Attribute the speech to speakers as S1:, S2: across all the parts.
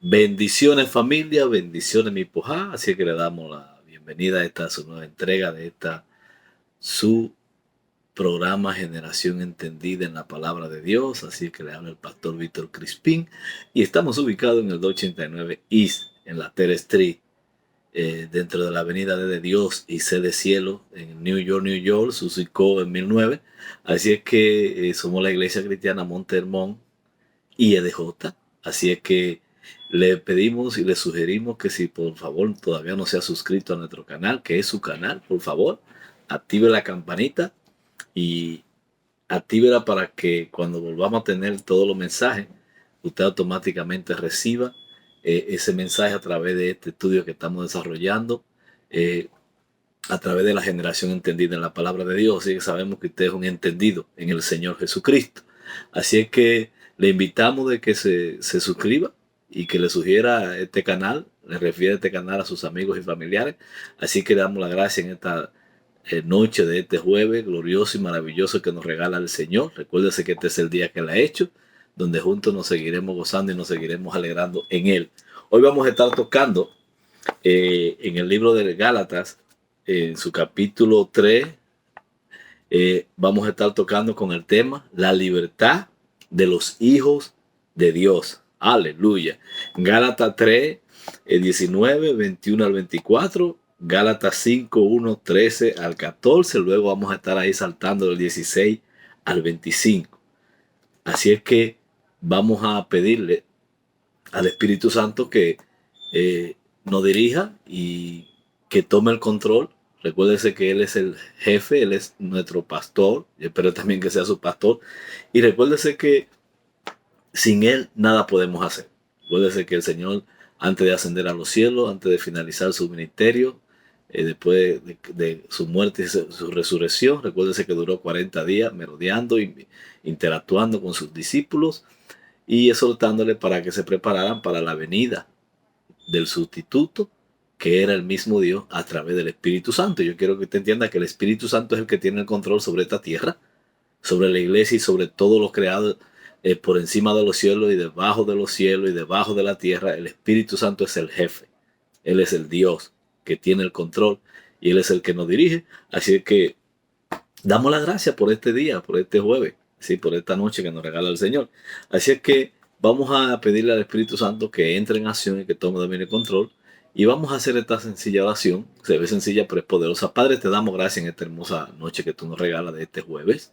S1: Bendiciones familia, bendiciones mi pujá. Así que le damos la bienvenida a esta su nueva entrega de esta su programa Generación Entendida en la Palabra de Dios. Así que le habla el pastor Víctor Crispín y estamos ubicados en el 289 East, en la Terre Street, dentro de la Avenida de Dios y C de Cielo, en New York, New York, su zip en 1009. Así es que somos la Iglesia Cristiana Monte Hermón y EDJ. Así es que le pedimos y le sugerimos que si por favor todavía no se ha suscrito a nuestro canal, que es su canal, por favor, active la campanita y actívela para que cuando volvamos a tener todos los mensajes, usted automáticamente reciba ese mensaje a través de este estudio que estamos desarrollando, a través de la generación entendida en la palabra de Dios. Así que sabemos que usted es un entendido en el Señor Jesucristo. Así es que le invitamos de que se suscriba y que le sugiera este canal, le refiere este canal a sus amigos y familiares. Así que le damos la gracia en esta noche de este jueves glorioso y maravilloso que nos regala el Señor. Recuérdese que este es el día que Él ha hecho, donde juntos nos seguiremos gozando y nos seguiremos alegrando en Él. Hoy vamos a estar tocando en el libro de Gálatas, en su capítulo 3, vamos a estar tocando con el tema la libertad de los hijos de Dios. Aleluya. Gálatas 3, 19, 21 al 24. Gálatas 5, 1, 13 al 14. Luego vamos a estar ahí saltando del 16 al 25. Así es que vamos a pedirle al Espíritu Santo que nos dirija y que tome el control. Recuérdese que Él es el jefe, Él es nuestro pastor. Yo espero también que sea su pastor. Y recuérdese que sin Él nada podemos hacer. Recuérdese que el Señor, antes de ascender a los cielos, antes de finalizar su ministerio, después de su muerte y su resurrección, recuérdese que duró 40 días merodeando y interactuando con sus discípulos y exhortándole para que se prepararan para la venida del sustituto, que era el mismo Dios a través del Espíritu Santo. Yo quiero que usted entienda que el Espíritu Santo es el que tiene el control sobre esta tierra, sobre la iglesia y sobre todo lo creado por encima de los cielos y debajo de los cielos y debajo de la tierra. El Espíritu Santo es el jefe. Él es el Dios que tiene el control y Él es el que nos dirige. Así que damos las gracias por este día, por este jueves, ¿sí? Por esta noche que nos regala el Señor. Así es que vamos a pedirle al Espíritu Santo que entre en acción y que tome dominio y control. Y vamos a hacer esta sencilla oración. Se ve sencilla, pero es poderosa. Padre, te damos gracias en esta hermosa noche que tú nos regalas de este jueves.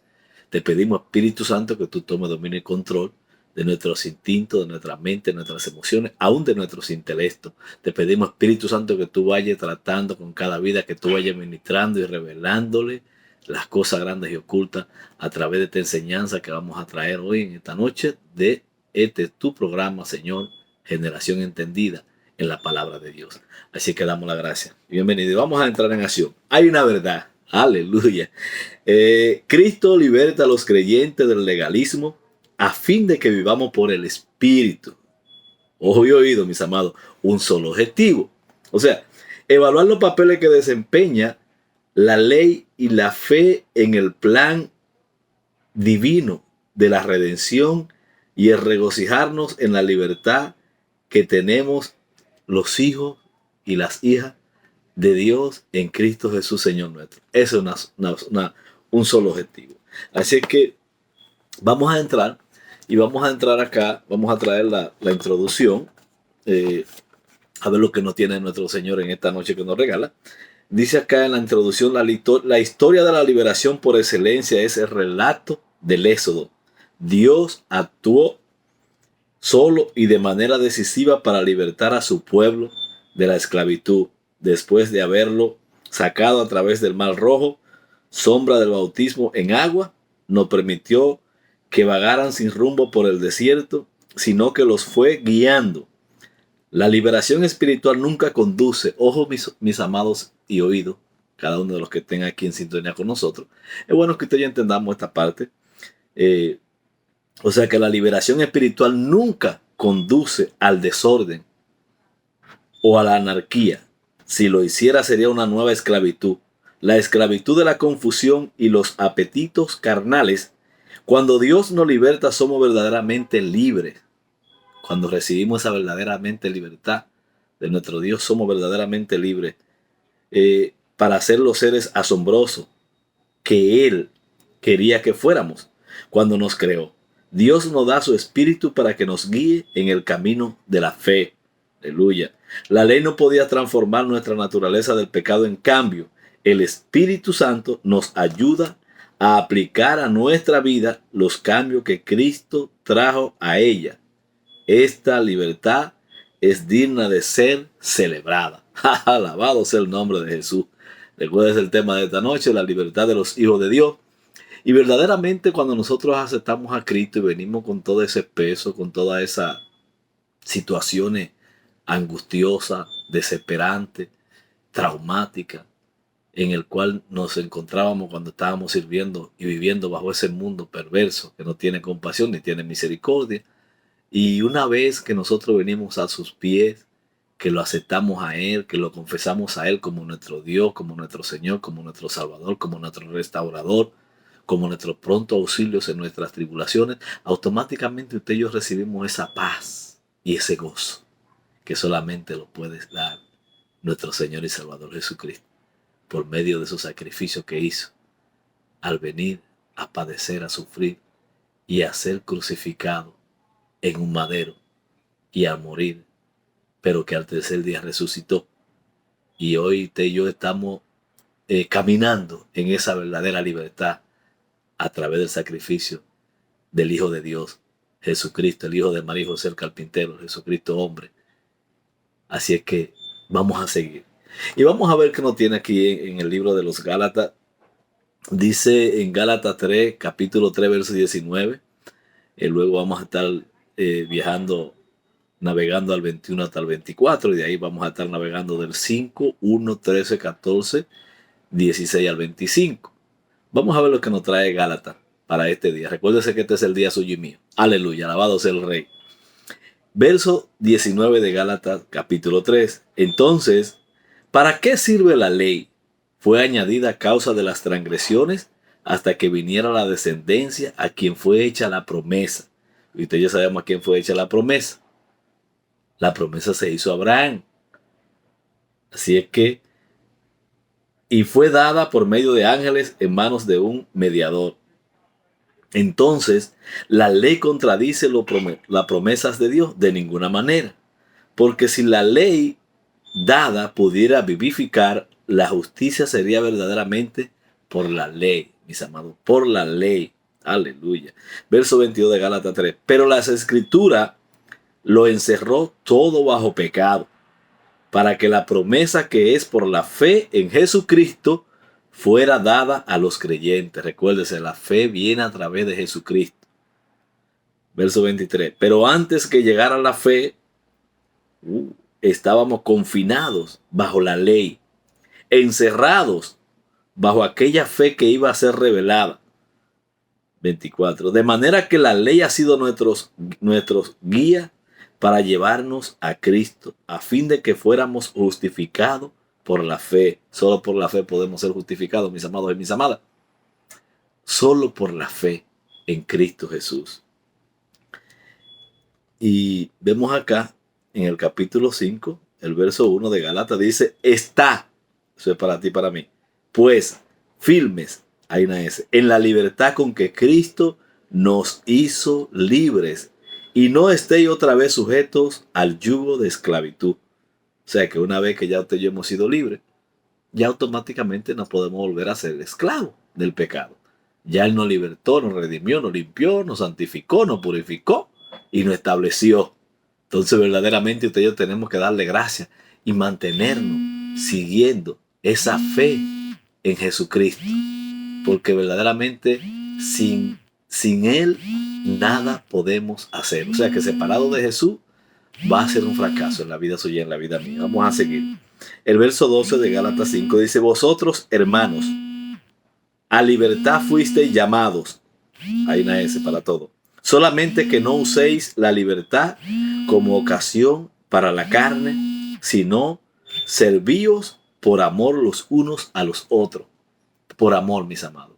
S1: Te pedimos, Espíritu Santo, que tú tomes dominio y control de nuestros instintos, de nuestra mente, de nuestras emociones, aún de nuestros intelectos. Te pedimos, Espíritu Santo, que tú vayas tratando con cada vida, que tú vayas ministrando y revelándole las cosas grandes y ocultas a través de esta enseñanza que vamos a traer hoy en esta noche de este tu programa, Señor, Generación Entendida en la Palabra de Dios. Así que damos la gracia. Bienvenido. Vamos a entrar en acción. Hay una verdad. Aleluya. Cristo liberta a los creyentes del legalismo a fin de que vivamos por el Espíritu. Ojo y oído, mis amados, un solo objetivo. O sea, evaluar los papeles que desempeña la ley y la fe en el plan divino de la redención y el regocijarnos en la libertad que tenemos los hijos y las hijas de Dios en Cristo Jesús, Señor nuestro. Eso es un solo objetivo. Así que vamos a entrar y vamos a entrar acá, vamos a traer la introducción, a ver lo que nos tiene nuestro Señor en esta noche que nos regala. Dice acá en la introducción, la historia de la liberación por excelencia es el relato del Éxodo. Dios actuó solo y de manera decisiva para libertar a su pueblo de la esclavitud, después de haberlo sacado a través del Mar Rojo, sombra del bautismo en agua, no permitió que vagaran sin rumbo por el desierto, sino que los fue guiando. La liberación espiritual nunca conduce, ojo mis amados y oídos, cada uno de los que estén aquí en sintonía con nosotros. Es bueno que ustedes ya entendamos esta parte. O sea que la liberación espiritual nunca conduce al desorden o a la anarquía. Si lo hiciera sería una nueva esclavitud. La esclavitud de la confusión y los apetitos carnales. Cuando Dios nos liberta somos verdaderamente libres. Cuando recibimos esa verdaderamente libertad de nuestro Dios, somos verdaderamente libres para ser los seres asombrosos que Él quería que fuéramos cuando nos creó. Dios nos da su espíritu para que nos guíe en el camino de la fe. Aleluya. La ley no podía transformar nuestra naturaleza del pecado. En cambio, el Espíritu Santo nos ayuda a aplicar a nuestra vida los cambios que Cristo trajo a ella. Esta libertad es digna de ser celebrada. Alabado sea el nombre de Jesús. Recuerda el tema de esta noche, la libertad de los hijos de Dios. Y verdaderamente cuando nosotros aceptamos a Cristo y venimos con todo ese peso, con todas esas situaciones angustiosas, desesperantes, traumáticas, en el cual nos encontrábamos cuando estábamos sirviendo y viviendo bajo ese mundo perverso que no tiene compasión ni tiene misericordia. Y una vez que nosotros venimos a sus pies, que lo aceptamos a Él, que lo confesamos a Él como nuestro Dios, como nuestro Señor, como nuestro Salvador, como nuestro restaurador, como nuestro pronto auxilio en nuestras tribulaciones, automáticamente usted y yo recibimos esa paz y ese gozo que solamente lo puede dar nuestro Señor y Salvador Jesucristo por medio de su sacrificio que hizo al venir a padecer, a sufrir y a ser crucificado en un madero y a morir, pero que al tercer día resucitó. Y hoy usted y yo estamos caminando en esa verdadera libertad a través del sacrificio del Hijo de Dios, Jesucristo, el Hijo de María y José el carpintero, Jesucristo hombre. Así es que vamos a seguir. Y vamos a ver qué nos tiene aquí en el libro de los Gálatas. Dice en Gálatas 3, capítulo 3, verso 19. Luego vamos a estar viajando, navegando al 21 hasta el 24. Y de ahí vamos a estar navegando del 5, 1, 13, 14, 16 al 25. Vamos a ver lo que nos trae Gálatas para este día. Recuérdese que este es el día suyo y mío. Aleluya, alabado sea el Rey. Verso 19 de Gálatas, capítulo 3. Entonces, ¿para qué sirve la ley? Fue añadida a causa de las transgresiones hasta que viniera la descendencia a quien fue hecha la promesa. Y ustedes ya sabemos a quién fue hecha la promesa. La promesa se hizo a Abraham. Así es que, y fue dada por medio de ángeles en manos de un mediador. Entonces, la ley contradice las promesas de Dios de ninguna manera. Porque si la ley dada pudiera vivificar, la justicia sería verdaderamente por la ley, mis amados, por la ley. Aleluya. Verso 22 de Gálatas 3. Pero las escrituras lo encerró todo bajo pecado, para que la promesa que es por la fe en Jesucristo fuera dada a los creyentes. Recuérdese, la fe viene a través de Jesucristo. Verso 23. Pero antes que llegara la fe, estábamos confinados bajo la ley, encerrados bajo aquella fe que iba a ser revelada. 24. De manera que la ley ha sido nuestros guías para llevarnos a Cristo, a fin de que fuéramos justificados por la fe. Solo por la fe podemos ser justificados, mis amados y mis amadas. Solo por la fe en Cristo Jesús. Y vemos acá en el capítulo 5, el verso 1 de Gálatas dice, está, eso es para ti y para mí, pues firmes, hay una S, en la libertad con que Cristo nos hizo libres, y no estéis otra vez sujetos al yugo de esclavitud. O sea que una vez que ya usted y yo hemos sido libres, ya automáticamente nos podemos volver a ser esclavos del pecado. Ya Él nos libertó, nos redimió, nos limpió, nos santificó, nos purificó y nos estableció. Entonces verdaderamente usted y yo tenemos que darle gracias y mantenernos siguiendo esa fe en Jesucristo. Porque verdaderamente sin Él nada podemos hacer. O sea que separado de Jesús va a ser un fracaso en la vida suya y en la vida mía. Vamos a seguir. El verso 12 de Gálatas 5 dice, vosotros, hermanos, a libertad fuisteis llamados. Hay una S para todo. Solamente que no uséis la libertad como ocasión para la carne, sino servíos por amor los unos a los otros. Por amor, mis amados.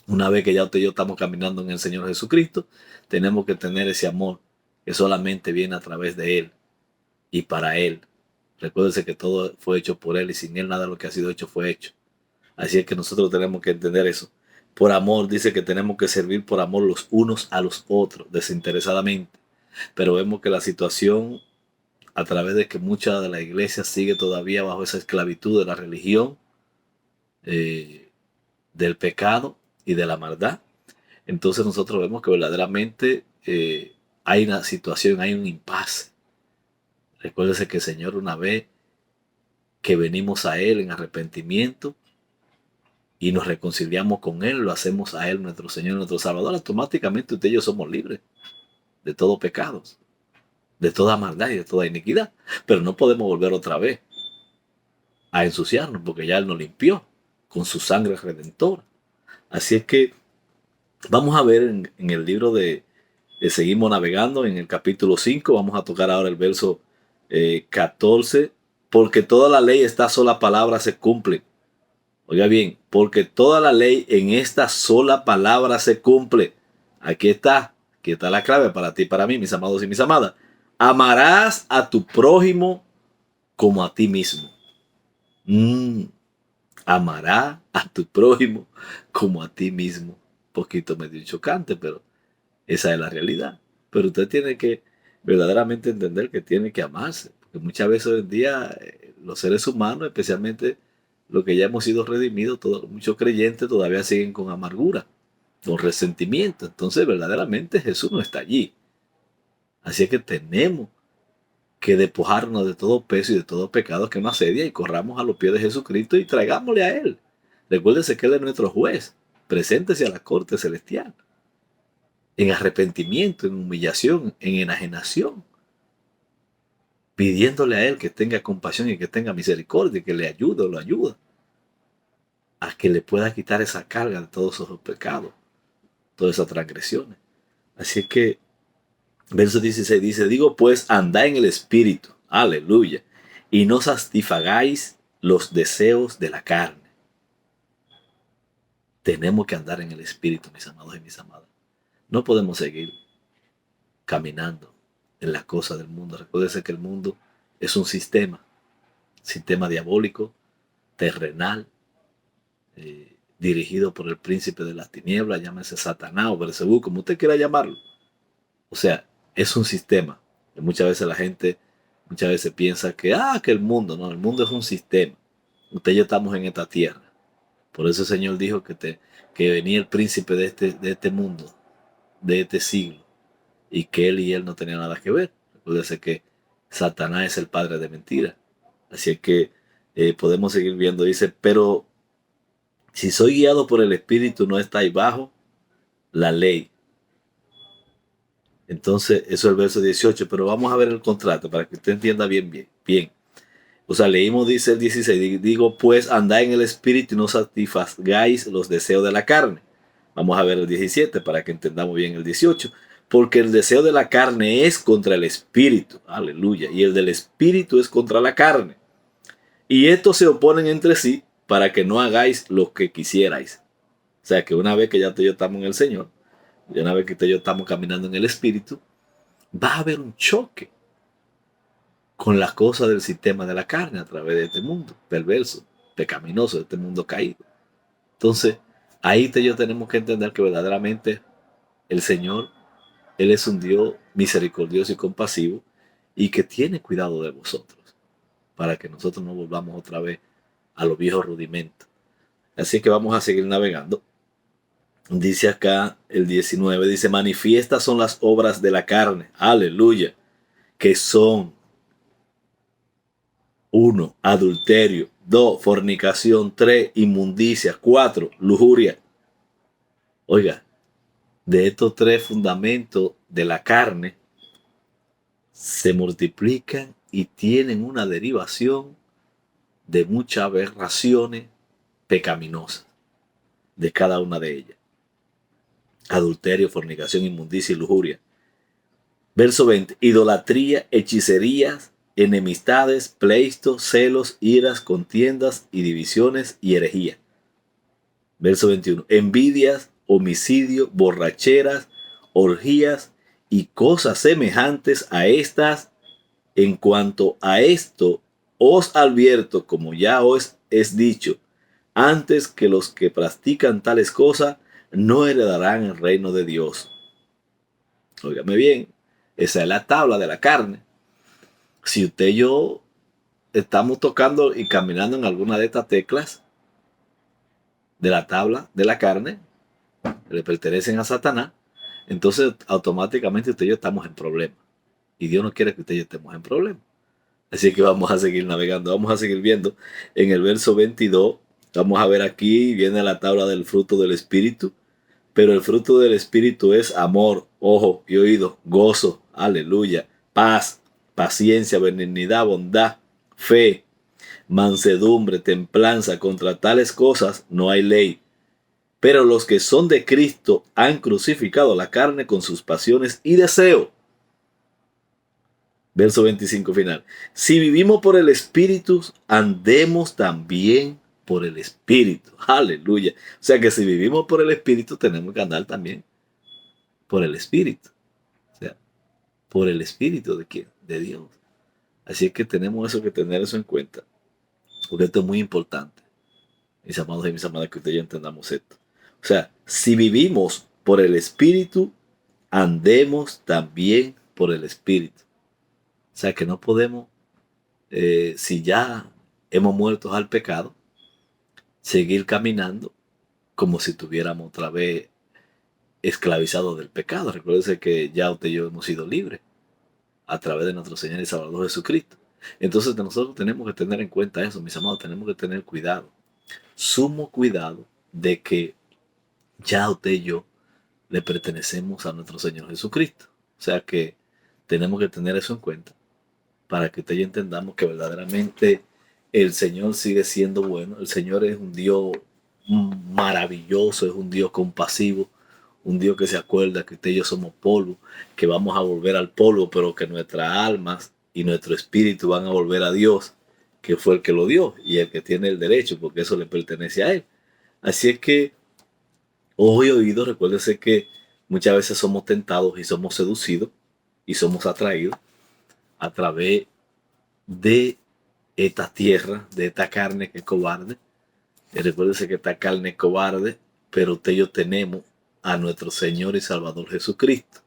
S1: Una vez que ya usted y yo estamos caminando en el Señor Jesucristo, tenemos que tener ese amor que solamente viene a través de Él y para Él. Recuérdense que todo fue hecho por Él y sin Él nada de lo que ha sido hecho fue hecho. Así es que nosotros tenemos que entender eso. Por amor, dice que tenemos que servir por amor los unos a los otros, desinteresadamente. Pero vemos que la situación, a través de que mucha de la iglesia sigue todavía bajo esa esclavitud de la religión, del pecado y de la maldad, entonces nosotros vemos que verdaderamente hay una situación, hay un impasse. Recuérdese que el Señor, una vez que venimos a Él en arrepentimiento y nos reconciliamos con Él, lo hacemos a Él nuestro Señor, nuestro Salvador, automáticamente usted y yo somos libres de todo pecado, de toda maldad y de toda iniquidad. Pero no podemos volver otra vez a ensuciarnos porque ya Él nos limpió con su sangre redentora. Así es que vamos a ver en el libro seguimos navegando en el capítulo 5. Vamos a tocar ahora el verso 14. Porque toda la ley, esta sola palabra se cumple. Oiga bien, porque toda la ley en esta sola palabra se cumple. Aquí está la clave para ti y para mí, mis amados y mis amadas. Amarás a tu prójimo como a ti mismo. Amará a tu prójimo como a ti mismo. Poquito medio chocante, pero esa es la realidad. Pero usted tiene que verdaderamente entender que tiene que amarse. Porque muchas veces hoy en día los seres humanos, especialmente los que ya hemos sido redimidos, muchos creyentes todavía siguen con amargura, con resentimiento. Entonces verdaderamente Jesús no está allí. Así es que tenemos que despojarnos de todo peso y de todo pecado que nos asedia y corramos a los pies de Jesucristo y traigámosle a Él. Recuérdese que Él es nuestro juez. Preséntese a la corte celestial. En arrepentimiento, en humillación, en enajenación. Pidiéndole a Él que tenga compasión y que tenga misericordia, que le ayude o lo ayuda. A que le pueda quitar esa carga de todos esos pecados, todas esas transgresiones. Así que verso 16 dice, digo pues, andad en el Espíritu, aleluya, y no satisfagáis los deseos de la carne. Tenemos que andar en el Espíritu, mis amados y mis amadas. No podemos seguir caminando en las cosas del mundo. Recuérdese que el mundo es un sistema diabólico, terrenal, dirigido por el príncipe de las tinieblas, llámese Satanás o Beelzebú, como usted quiera llamarlo. O sea, es un sistema. Y muchas veces la gente piensa que el mundo, no, el mundo es un sistema. Usted y yo estamos en esta tierra. Por eso el Señor dijo que venía el príncipe de este mundo, de este siglo, y que él y él no tenían nada que ver. Recuérdese que Satanás es el padre de mentira. Así es que podemos seguir viendo. Dice, pero si soy guiado por el Espíritu, no estáis bajo la ley. Entonces, eso es el verso 18, pero vamos a ver el contrato para que usted entienda bien. O sea, leímos, dice el 16, digo, pues andad en el Espíritu y no satisfagáis los deseos de la carne. Vamos a ver el 17 para que entendamos bien el 18. Porque el deseo de la carne es contra el Espíritu, aleluya, y el del Espíritu es contra la carne. Y estos se oponen entre sí para que no hagáis lo que quisierais. O sea, que una vez que ya tú y yo estamos en el Señor, y una vez que usted y yo estamos caminando en el Espíritu, va a haber un choque con las cosas del sistema de la carne a través de este mundo perverso, pecaminoso, de este mundo caído. Entonces, ahí usted y yo tenemos que entender que verdaderamente el Señor, Él es un Dios misericordioso y compasivo y que tiene cuidado de vosotros para que nosotros no volvamos otra vez a los viejos rudimentos. Así que vamos a seguir navegando. Dice acá el 19, dice, manifiestas son las obras de la carne, aleluya, que son 1, adulterio, 2, fornicación, 3, inmundicia, 4, lujuria. Oiga, de estos 3 fundamentos de la carne se multiplican y tienen una derivación de muchas aberraciones pecaminosas de cada una de ellas. Adulterio, fornicación, inmundicia y lujuria. Verso 20. Idolatría, hechicerías, enemistades, pleitos, celos, iras, contiendas y divisiones y herejía. Verso 21. Envidias, homicidio, borracheras, orgías y cosas semejantes a estas. En cuanto a esto, os advierto, como ya os es dicho, antes que los que practican tales cosas no heredarán el reino de Dios. Óigame bien, esa es la tabla de la carne. Si usted y yo estamos tocando y caminando en alguna de estas teclas de la tabla de la carne, que le pertenecen a Satanás, entonces automáticamente usted y yo estamos en problemas. Y Dios no quiere que usted y yo estemos en problemas. Así que vamos a seguir navegando, vamos a seguir viendo en el verso 22. Vamos a ver aquí, viene la tabla del fruto del Espíritu. Pero el fruto del Espíritu es amor, ojo y oído, gozo, aleluya, paz, paciencia, benignidad, bondad, fe, mansedumbre, templanza. Contra tales cosas no hay ley. Pero los que son de Cristo han crucificado la carne con sus pasiones y deseos. Verso 25 final. Si vivimos por el Espíritu, andemos también por el Espíritu. Aleluya. O sea que si vivimos por el Espíritu, tenemos que andar también por el Espíritu. O sea, por el Espíritu de quién? De Dios. Así que tenemos que tener eso en cuenta. Porque esto es muy importante. Mis amados y mis amadas, que ustedes ya entendamos esto. O sea, si vivimos por el Espíritu, andemos también por el Espíritu. O sea que no podemos, si ya hemos muerto al pecado, seguir caminando como si tuviéramos otra vez esclavizados del pecado. Recuérdense que ya usted y yo hemos sido libres a través de nuestro Señor y Salvador Jesucristo. Entonces nosotros tenemos que tener en cuenta eso, mis amados, tenemos que tener cuidado, sumo cuidado de que ya usted y yo le pertenecemos a nuestro Señor Jesucristo. O sea que tenemos que tener eso en cuenta para que usted y yo entendamos que verdaderamente el Señor sigue siendo bueno. El Señor es un Dios maravilloso, es un Dios compasivo, un Dios que se acuerda que usted y yo somos polvo, que vamos a volver al polvo, pero que nuestras almas y nuestro espíritu van a volver a Dios, que fue el que lo dio y el que tiene el derecho, porque eso le pertenece a Él. Así es que, ojo y oído, recuérdese que muchas veces somos tentados y somos seducidos y somos atraídos a través de esta tierra, de esta carne que es cobarde. Y recuérdese que esta carne es cobarde, pero usted y yo tenemos a nuestro Señor y Salvador Jesucristo,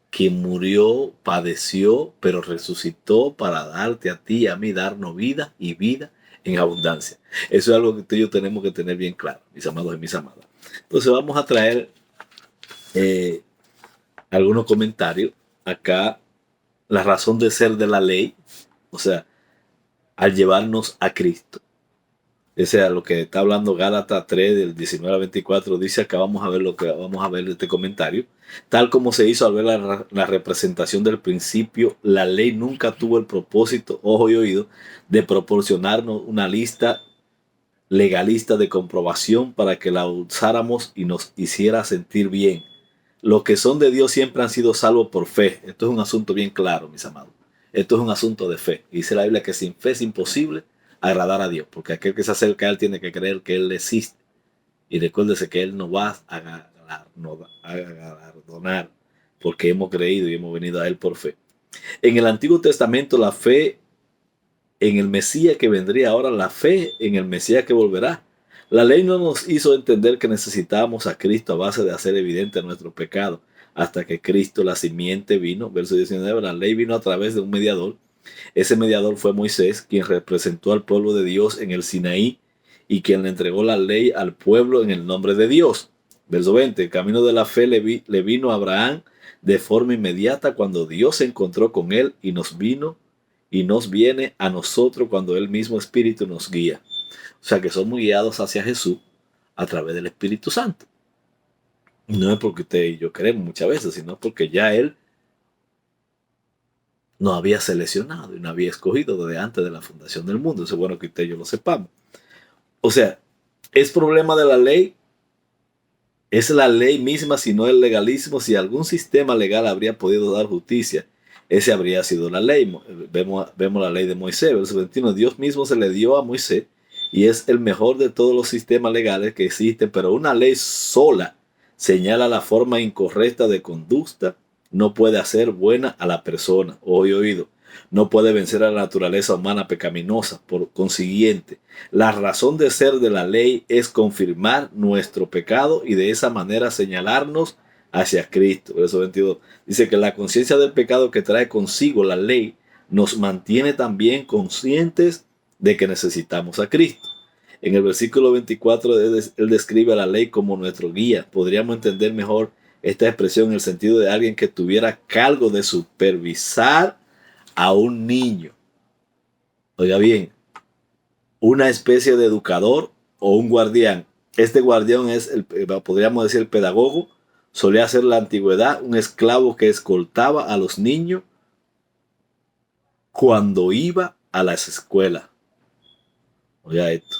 S1: quien murió, padeció, pero resucitó para darte a ti y a mí, darnos vida y vida en abundancia. Eso es algo que usted y yo tenemos que tener bien claro, mis amados y mis amadas. Entonces vamos a traer algunos comentarios. Acá, la razón de ser de la ley, o sea, al llevarnos a Cristo. Ese es a lo que está hablando Gálatas 3, del 19 al 24. Dice acá, vamos a ver lo que vamos a ver de este comentario. Tal como se hizo al ver la representación del principio, la ley nunca tuvo el propósito, ojo y oído, de proporcionarnos una lista legalista de comprobación para que la usáramos y nos hiciera sentir bien. Los que son de Dios siempre han sido salvos por fe. Esto es un asunto bien claro, mis amados. Esto es un asunto de fe. Dice la Biblia que sin fe es imposible agradar a Dios, porque aquel que se acerca a Él tiene que creer que Él existe. Y recuérdese que Él nos va a galardonar, porque hemos creído y hemos venido a Él por fe. En el Antiguo Testamento, la fe en el Mesías que vendría ahora, la fe en el Mesías que volverá. La ley no nos hizo entender que necesitábamos a Cristo a base de hacer evidente nuestro pecado, hasta que Cristo, la simiente, vino. Verso 19, la ley vino a través de un mediador. Ese mediador fue Moisés, quien representó al pueblo de Dios en el Sinaí y quien le entregó la ley al pueblo en el nombre de Dios. Verso 20, el camino de la fe le vino a Abraham de forma inmediata cuando Dios se encontró con él y nos viene a nosotros cuando el mismo Espíritu nos guía. O sea que somos guiados hacia Jesús a través del Espíritu Santo. No es porque usted y yo queremos muchas veces, sino porque ya Él nos había seleccionado y nos había escogido desde antes de la fundación del mundo. Eso es bueno que usted y yo lo sepamos. O sea, ¿es problema de la ley? ¿Es la ley misma, si no el legalismo? Si algún sistema legal habría podido dar justicia, ese habría sido la ley. Vemos la ley de Moisés, verso 21. Dios mismo se le dio a Moisés y es el mejor de todos los sistemas legales que existen, pero una ley sola señala la forma incorrecta de conducta no puede hacer buena a la persona, oído, no puede vencer a la naturaleza humana pecaminosa. Por consiguiente, la razón de ser de la ley es confirmar nuestro pecado y de esa manera señalarnos hacia Cristo. Verso 22 dice que la conciencia del pecado que trae consigo la ley nos mantiene también conscientes de que necesitamos a Cristo. En el versículo 24 él describe a la ley como nuestro guía. Podríamos entender mejor esta expresión en el sentido de alguien que tuviera cargo de supervisar a un niño. Oiga bien, una especie de educador o un guardián. Este guardián es, podríamos decir, el pedagogo. Solía ser en la antigüedad un esclavo que escoltaba a los niños cuando iba a las escuelas. Oiga esto.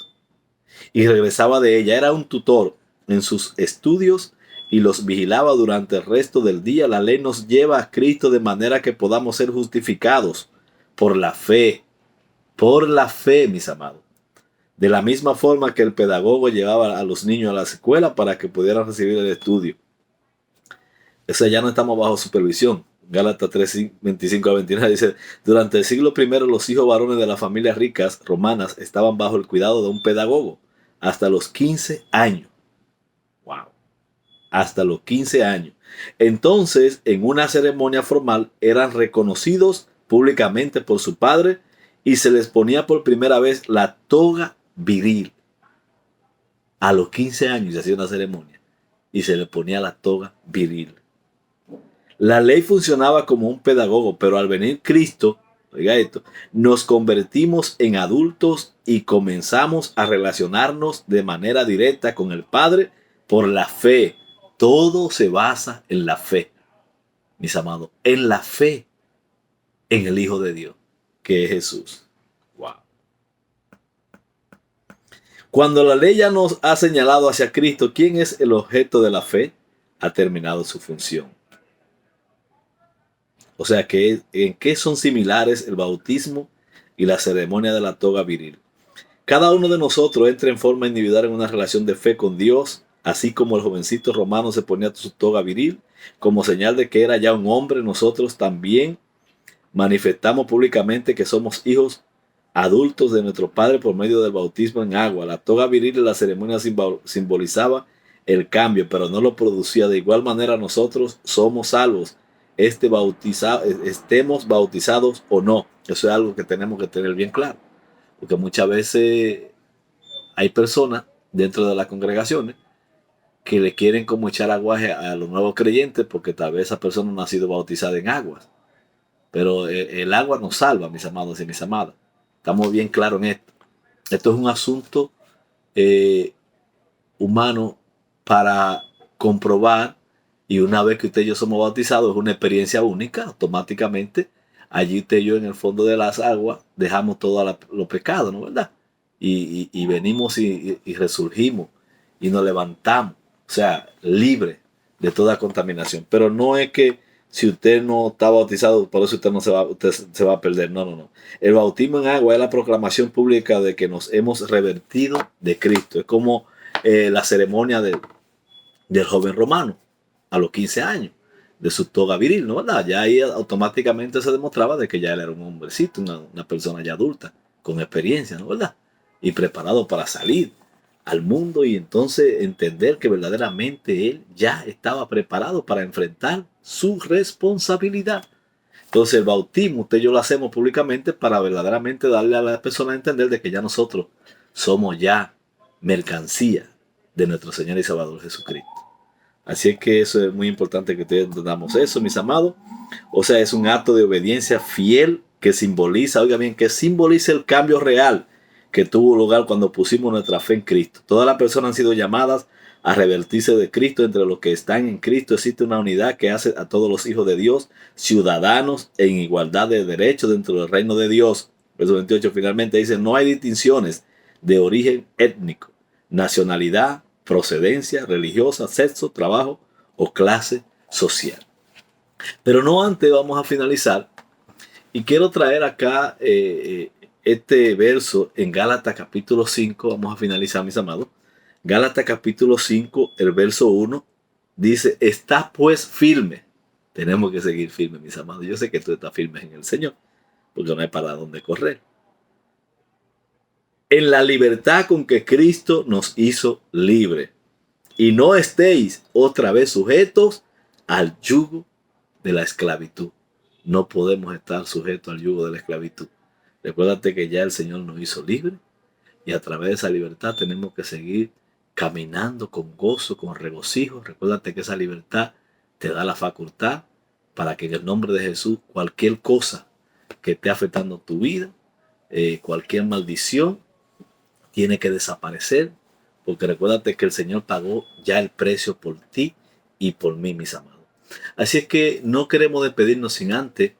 S1: Y regresaba de ella. Era un tutor en sus estudios y los vigilaba durante el resto del día. La ley nos lleva a Cristo de manera que podamos ser justificados por la fe. Por la fe, mis amados. De la misma forma que el pedagogo llevaba a los niños a la escuela para que pudieran recibir el estudio. Eso ya no estamos bajo supervisión. Gálatas 3, 25 a 29 dice, durante el siglo I los hijos varones de las familias ricas romanas estaban bajo el cuidado de un pedagogo hasta los 15 años. Wow. Hasta los 15 años. Entonces, en una ceremonia formal, eran reconocidos públicamente por su padre y se les ponía por primera vez la toga viril. A los 15 años se hacía una ceremonia y se le ponía la toga viril. La ley funcionaba como un pedagogo, pero al venir Cristo, oiga esto, nos convertimos en adultos y comenzamos a relacionarnos de manera directa con el Padre por la fe. Todo se basa en la fe, mis amados, en la fe en el Hijo de Dios, que es Jesús. Wow. Cuando la ley ya nos ha señalado hacia Cristo, ¿quién es el objeto de la fe? Ha terminado su función. O sea, ¿en qué son similares el bautismo y la ceremonia de la toga viril? Cada uno de nosotros entra en forma individual en una relación de fe con Dios, así como el jovencito romano se ponía su toga viril, como señal de que era ya un hombre. Nosotros también manifestamos públicamente que somos hijos adultos de nuestro Padre por medio del bautismo en agua. La toga viril en la ceremonia simbolizaba el cambio, pero no lo producía. De igual manera nosotros somos salvos, estemos bautizados o no. Eso es algo que tenemos que tener bien claro, porque muchas veces hay personas dentro de las congregaciones que le quieren como echar aguaje a los nuevos creyentes porque tal vez esa persona no ha sido bautizada en aguas. Pero el agua nos salva, mis amados y mis amadas. Estamos bien claros en esto. Esto es un asunto humano para comprobar, y una vez que usted y yo somos bautizados es una experiencia única. Automáticamente allí usted y yo en el fondo de las aguas dejamos todos los pecados, ¿no? ¿Verdad? Y venimos y resurgimos y nos levantamos, o sea, libre de toda contaminación. Pero no es que si usted no está bautizado, por eso usted se va a perder. No, no, no. El bautismo en agua es la proclamación pública de que nos hemos revertido de Cristo. Es como la ceremonia del joven romano a los 15 años, de su toga viril, ¿no? ¿Verdad? Ya ahí automáticamente se demostraba de que ya él era un hombrecito, una persona ya adulta, con experiencia, ¿no? ¿Verdad? Y preparado para salir al mundo y entonces entender que verdaderamente él ya estaba preparado para enfrentar su responsabilidad. Entonces el bautismo usted y yo lo hacemos públicamente para verdaderamente darle a la persona a entender de que ya nosotros somos ya mercancía de nuestro Señor y Salvador Jesucristo. Así es que eso es muy importante que ustedes entendamos eso, mis amados. O sea, es un acto de obediencia fiel que simboliza, oiga bien, que simboliza el cambio real que tuvo lugar cuando pusimos nuestra fe en Cristo. Todas las personas han sido llamadas a revertirse de Cristo. Entre los que están en Cristo existe una unidad que hace a todos los hijos de Dios ciudadanos en igualdad de derechos dentro del reino de Dios. Verso 28 finalmente dice, no hay distinciones de origen étnico, nacionalidad, procedencia religiosa, sexo, trabajo o clase social. Pero no antes vamos a finalizar y quiero traer acá este verso en Gálatas capítulo 5, vamos a finalizar, mis amados. Gálatas capítulo 5, el verso 1, dice, está pues firme. Tenemos que seguir firmes, mis amados. Yo sé que tú estás firme en el Señor, porque no hay para dónde correr. En la libertad con que Cristo nos hizo libres. Y no estéis otra vez sujetos al yugo de la esclavitud. No podemos estar sujetos al yugo de la esclavitud. Recuérdate que ya el Señor nos hizo libres y a través de esa libertad tenemos que seguir caminando con gozo, con regocijo. Recuérdate que esa libertad te da la facultad para que en el nombre de Jesús cualquier cosa que esté afectando tu vida, cualquier maldición, tiene que desaparecer, porque recuérdate que el Señor pagó ya el precio por ti y por mí, mis amados. Así es que no queremos despedirnos sin antes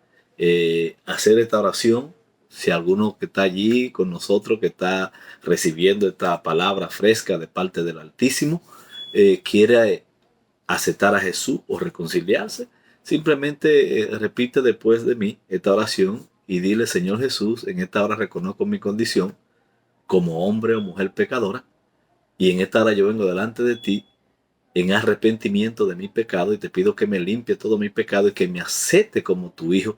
S1: hacer esta oración. Si alguno que está allí con nosotros, que está recibiendo esta palabra fresca de parte del Altísimo, quiere aceptar a Jesús o reconciliarse, simplemente repite después de mí esta oración y dile: Señor Jesús, en esta hora reconozco mi condición como hombre o mujer pecadora, y en esta hora yo vengo delante de ti en arrepentimiento de mi pecado y te pido que me limpie todo mi pecado y que me acepte como tu hijo.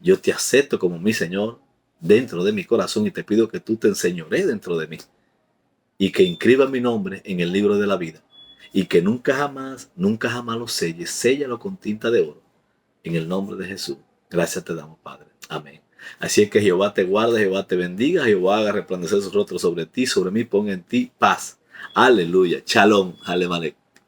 S1: Yo te acepto como mi Señor dentro de mi corazón y te pido que tú te enseñores dentro de mí y que inscriba mi nombre en el libro de la vida y que nunca jamás lo selles, séllalo con tinta de oro en el nombre de Jesús. Gracias te damos, Padre. Amén. Así es que Jehová te guarde, Jehová te bendiga, Jehová haga resplandecer su rostro sobre ti, sobre mí ponga en ti paz. Aleluya. Shalom. Aleluya.